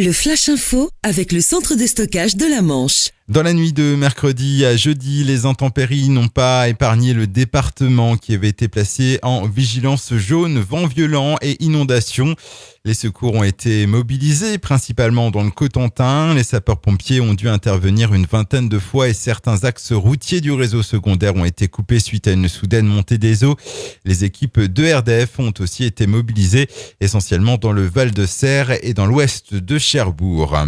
Le Flash Info avec le centre de stockage de la Manche. Dans la nuit de mercredi à jeudi, les intempéries n'ont pas épargné le département qui avait été placé en vigilance jaune, vent violent et inondation. Les secours ont été mobilisés, principalement dans le Cotentin. Les sapeurs-pompiers ont dû intervenir une vingtaine de fois et certains axes routiers du réseau secondaire ont été coupés suite à une soudaine montée des eaux. Les équipes de RDF ont aussi été mobilisées, essentiellement dans le Val-de-Serre et dans l'ouest de Cherbourg.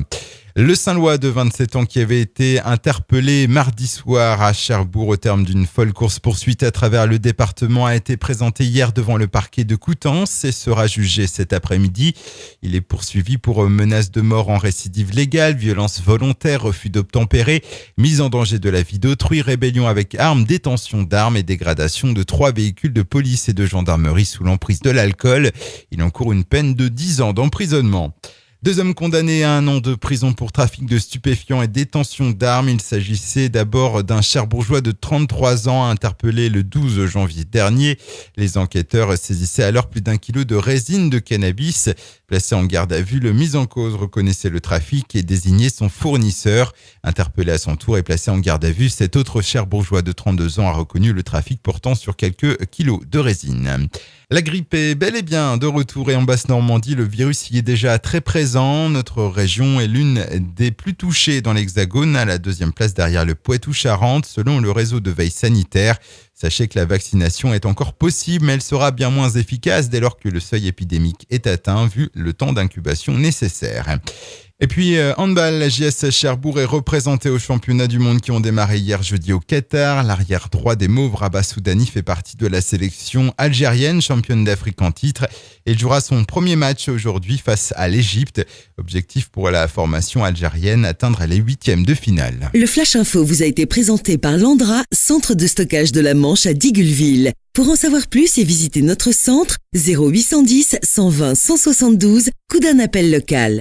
Le Saint-Lois de 27 ans qui avait été interpellé mardi soir à Cherbourg au terme d'une folle course-poursuite à travers le département a été présenté hier devant le parquet de Coutances et sera jugé cet après-midi. Il est poursuivi pour menace de mort en récidive légale, violence volontaire, refus d'obtempérer, mise en danger de la vie d'autrui, rébellion avec armes, détention d'armes et dégradation de 3 véhicules de police et de gendarmerie sous l'emprise de l'alcool. Il encourt une peine de 10 ans d'emprisonnement. 2 hommes condamnés à 1 an de prison pour trafic de stupéfiants et détention d'armes. Il s'agissait d'abord d'un Cherbourgeois de 33 ans interpellé le 12 janvier dernier. Les enquêteurs saisissaient alors plus d'1 kilo de résine de cannabis. Placé en garde à vue, le mis en cause reconnaissait le trafic et désignait son fournisseur. Interpellé à son tour et placé en garde à vue, cet autre Cherbourgeois de 32 ans a reconnu le trafic portant sur quelques kilos de résine. La grippe est bel et bien de retour et en Basse-Normandie, le virus y est déjà très présent. Notre région est l'une des plus touchées dans l'Hexagone, à la 2e place derrière le Poitou-Charentes, selon le réseau de veille sanitaire. Sachez que la vaccination est encore possible, mais elle sera bien moins efficace dès lors que le seuil épidémique est atteint, vu le temps d'incubation nécessaire. Et puis, handball, la JS Cherbourg est représentée aux championnats du monde qui ont démarré hier jeudi au Qatar. L'arrière droit des Mauves, Rabat Soudani, fait partie de la sélection algérienne, championne d'Afrique en titre. Il jouera son premier match aujourd'hui face à l'Égypte. Objectif pour la formation algérienne, atteindre les 8e de finale. Le Flash Info vous a été présenté par Landra, centre de stockage de la Manche à Digguleville. Pour en savoir plus et visiter notre centre, 0810 120 172, coup d'un appel local.